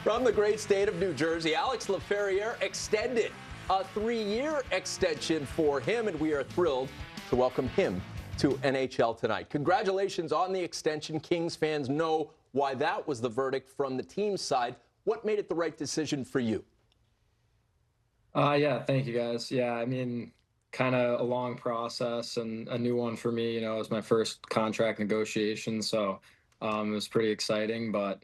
From the great state of New Jersey, Alex LaFerriere extended a 3-year extension for him, and we are thrilled to welcome him to NHL tonight. Congratulations on the extension. Kings fans know why that was the verdict from the team's side. What made it the right decision for you? Yeah, thank you guys. Yeah, I mean, kind of a long process and a new one for me. You know, it was my first contract negotiation, so it was pretty exciting. But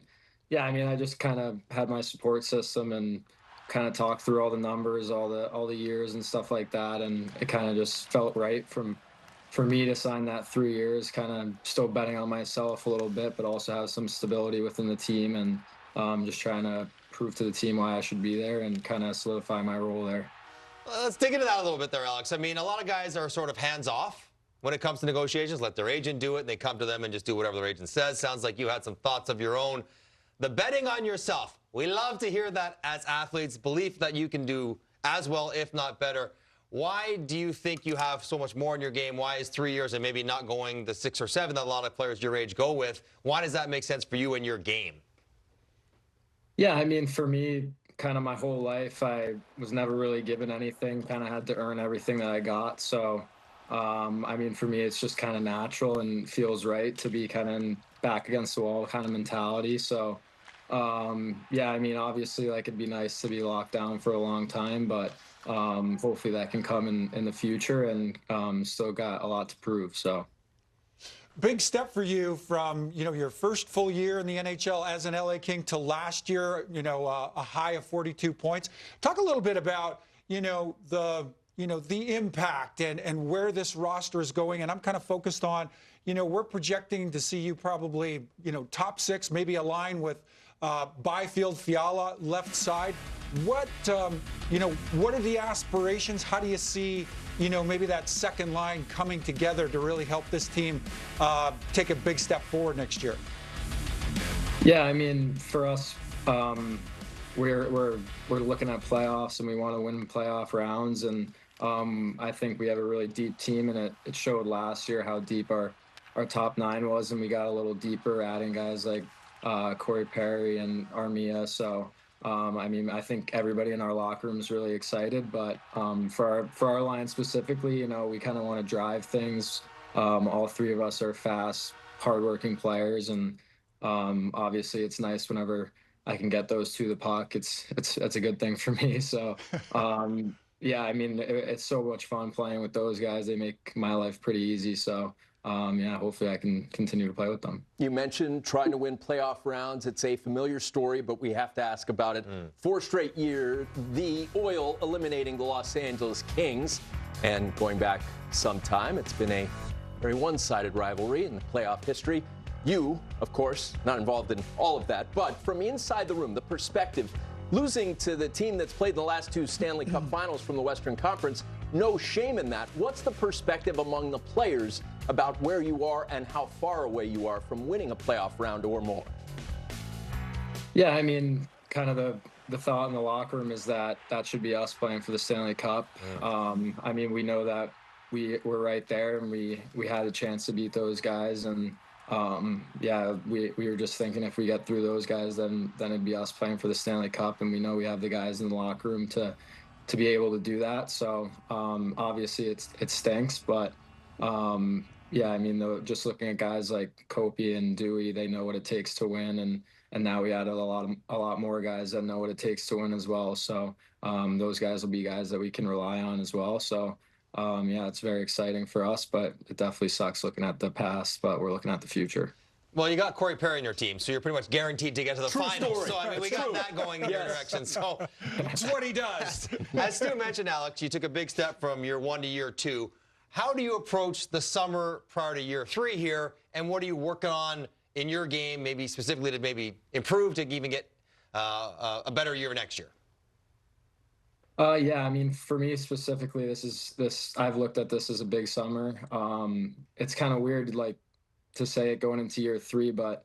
yeah, I mean, I just kind of had my support system and kind of talked through all the numbers, all the years and stuff like that, and it kind of just felt right for me to sign that 3 years. Kind of still betting on myself a little bit, but also have some stability within the team, and just trying to prove to the team why I should be there and kind of solidify my role there. Let's dig into that a little bit there, Alex. I mean, a lot of guys are sort of hands-off when it comes to negotiations, let their agent do it, and they come to them and just do whatever their agent says. Sounds like you had some thoughts of your own. The betting on yourself, we love to hear that as athletes, belief that you can do as well, if not better. Why do you think you have so much more in your game? Why is 3 years and maybe not going the 6 or 7 that a lot of players your age go with? Why does that make sense for you in your game? Yeah, I mean, for me, kind of my whole life, I was never really given anything, kind of had to earn everything that I got. So, I mean, for me, it's just kind of natural and feels right to be kind of back against the wall kind of mentality. So, yeah, I mean, obviously, like, it'd be nice to be locked down for a long time, but hopefully that can come in the future, and still got a lot to prove. So. Big step for you from, your first full year in the NHL as an LA King to last year, a high of 42 points. Talk a little bit about, the impact and where this roster is going. And I'm kind of focused on, we're projecting to see you probably, top 6, maybe a line with Byfield, Fiala, left side. What are the aspirations? How do you see, maybe that second line coming together to really help this team take a big step forward next year? Yeah, I mean, for us, we're looking at playoffs, and we want to win playoff rounds. And I think we have a really deep team, and it showed last year how deep our top 9 was, and we got a little deeper, adding guys like Corey Perry and Armia. So, I mean, I think everybody in our locker room is really excited, but for our line specifically, we kind of want to drive things. All 3 of us are fast, hardworking players, and obviously it's nice whenever I can get those to the puck. It's a good thing for me. So, yeah, I mean, it's so much fun playing with those guys. They make my life pretty easy. So, yeah, hopefully I can continue to play with them. You mentioned trying to win playoff rounds. It's a familiar story, but we have to ask about it. 4 straight years, the Oil eliminating the Los Angeles Kings. And going back some time, it's been a very one-sided rivalry in the playoff history. You, of course, not involved in all of that, but from inside the room, the perspective, losing to the team that's played the last 2 Stanley Cup finals from the Western Conference, no shame in that. What's the perspective among the players about where you are and how far away you are from winning a playoff round or more? Yeah, I mean, kind of the thought in the locker room is that should be us playing for the Stanley Cup. I mean, we know that we're right there, and we had a chance to beat those guys. And yeah, we were just thinking if we get through those guys, then it'd be us playing for the Stanley Cup. And we know we have the guys in the locker room to be able to do that. So obviously it stinks, but yeah, I mean, just looking at guys like Kopi and Dewey, they know what it takes to win, and now we added a lot more guys that know what it takes to win as well. So those guys will be guys that we can rely on as well. So yeah, it's very exciting for us, but it definitely sucks looking at the past, but we're looking at the future. Well, you got Corey Perry in your team, so you're pretty much guaranteed to get to the True finals. story. So, I mean, we got that going in your direction. So, That's what he does. as Stu mentioned, Alex, you took a big step from year 1 to year 2. How do you approach the summer prior to year 3 here, and what are you working on in your game, maybe specifically to maybe improve to even get a better year next year? Yeah, I mean, for me specifically, I've looked at this as a big summer. It's kind of weird, like, to say it going into year 3, but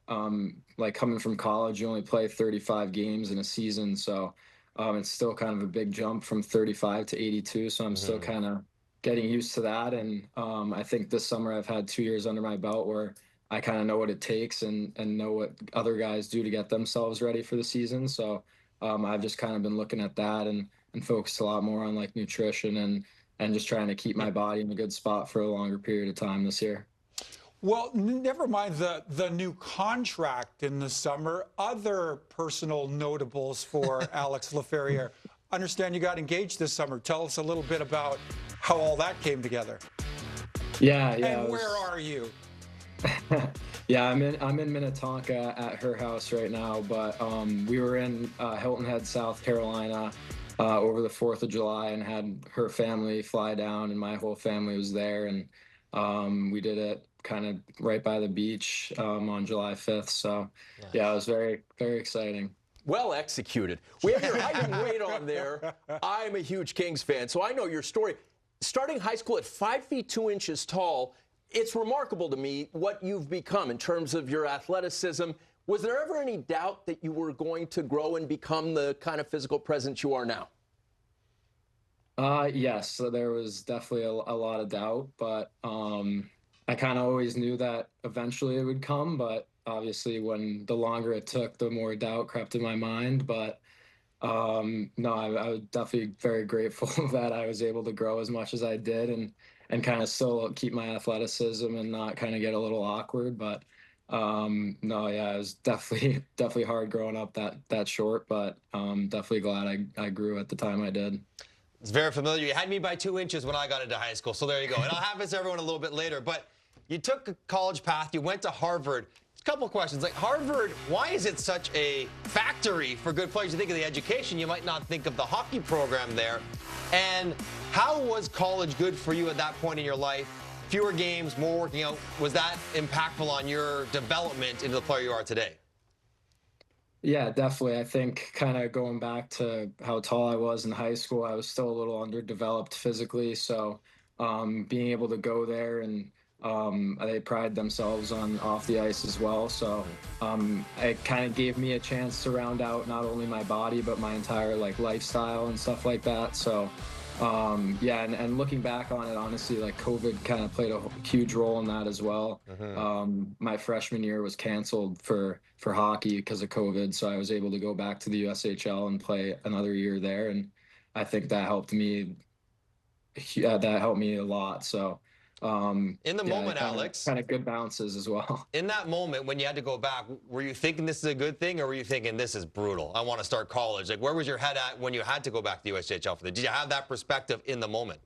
like coming from college, you only play 35 games in a season. So it's still kind of a big jump from 35 to 82. So I'm still kind of getting used to that. And I think this summer I've had 2 years under my belt where I kind of know what it takes and know what other guys do to get themselves ready for the season. So I've just kind of been looking at that and focused a lot more on like nutrition and just trying to keep my body in a good spot for a longer period of time this year. Well, never mind the new contract in the summer. Other personal notables for Alex LaFerriere. Understand you got engaged this summer. Tell us a little bit about how all that came together. Yeah. And where are you? Yeah, I'm in Minnetonka at her house right now, but we were in Hilton Head, South Carolina over the 4th of July and had her family fly down, and my whole family was there, and we did it kind of right by the beach on July 5th. So yeah, it was very, very exciting. Well executed. We have your height and weight on there. I'm a huge Kings fan, so I know your story. Starting high school at 5 feet 2 inches tall, it's remarkable to me what you've become in terms of your athleticism. Was there ever any doubt that you were going to grow and become the kind of physical presence you are now? Yes, so there was definitely a lot of doubt, but I kind of always knew that eventually it would come, but obviously when the longer it took, the more doubt crept in my mind. But no, I was definitely very grateful that I was able to grow as much as I did and kind of still keep my athleticism and not kind of get a little awkward. But no, yeah, it was definitely hard growing up that short, but definitely glad I grew at the time I did. It's very familiar. You had me by 2 inches when I got into high school, so there you go. And I'll have this to everyone a little bit later. But you took a college path. You went to Harvard. A couple of questions. Like Harvard, why is it such a factory for good players? You think of the education, you might not think of the hockey program there. And how was college good for you at that point in your life? Fewer games, more working out. Was that impactful on your development into the player you are today? Yeah, definitely. I think kind of going back to how tall I was in high school, I was still a little underdeveloped physically. So being able to go there and they pride themselves on off the ice as well. So it kind of gave me a chance to round out not only my body, but my entire like lifestyle and stuff like that. So yeah, and looking back on it, honestly, like COVID kind of played a huge role in that as well. My freshman year was canceled for hockey because of COVID, so I was able to go back to the USHL and play another year there, and I think that helped me. Yeah, that helped me a lot. So in the moment, Alex, kind of good bounces as well. In that moment when you had to go back, were you thinking this is a good thing, or were you thinking this is brutal? I want to start college. Like, where was your head at when you had to go back to the USHL for that? Did you have that perspective in the moment?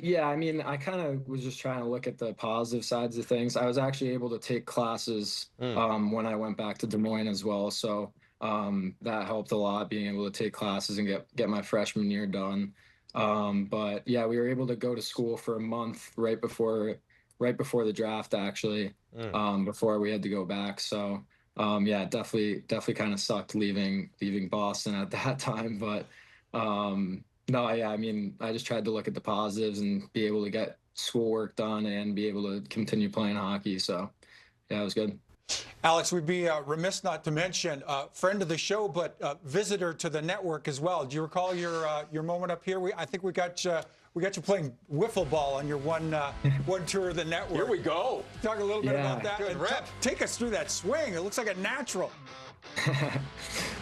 Yeah, I mean, I kind of was just trying to look at the positive sides of things. I was actually able to take classes when I went back to Des Moines as well, so that helped a lot, being able to take classes and get my freshman year done. But yeah, we were able to go to school for a month right before the draft, actually, before we had to go back. So yeah, definitely kind of sucked leaving Boston at that time, but no, yeah, I mean, I just tried to look at the positives and be able to get schoolwork done and be able to continue playing hockey. So yeah, it was good. Alex, we'd be remiss not to mention friend of the show, but visitor to the network as well. Do you recall your moment up here? I think we got you playing wiffle ball on your one tour of the network. Here we go. Talk a little bit about that. Good rip. Take us through that swing. It looks like a natural.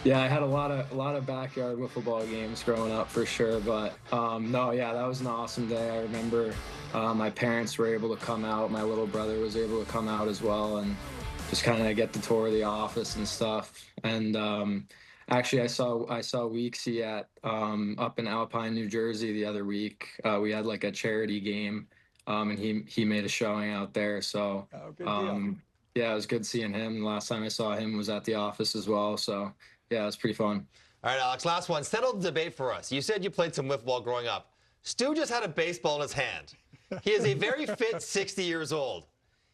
Yeah, I had a lot of backyard wiffle ball games growing up for sure. But no, yeah, that was an awesome day. I remember my parents were able to come out. My little brother was able to come out as well, and just kind of get the tour of the office and stuff. And actually, I saw Weeksy at up in Alpine, New Jersey the other week. We had like a charity game, and he made a showing out there. So good deal. yeah, it was good seeing him. The last time I saw him was at the office as well. So yeah, it was pretty fun. All right, Alex, last one. Settle the debate for us. You said you played some wiffle ball growing up. Stu just had a baseball in his hand. He is a very fit 60 years old.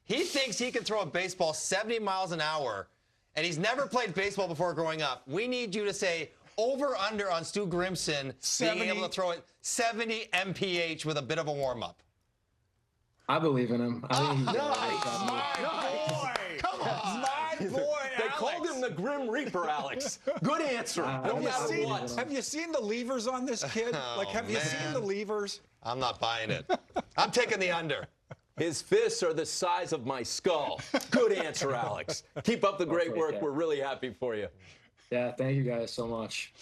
He thinks he can throw a baseball 70 miles an hour, and he's never played baseball before growing up. We need you to say over/under on Stu Grimson being able to throw it 70 mph with a bit of a warm-up. I believe in him. I think he's Boy, come on, my boy. They called him the Grim Reaper, Alex. Good answer. No matter what. Have you seen the levers on this kid? Oh, like, have you seen the levers? I'm not buying it. I'm taking the under. His fists are the size of my skull. Good answer, Alex. Keep up the great work. Okay. We're really happy for you. Yeah, thank you guys so much.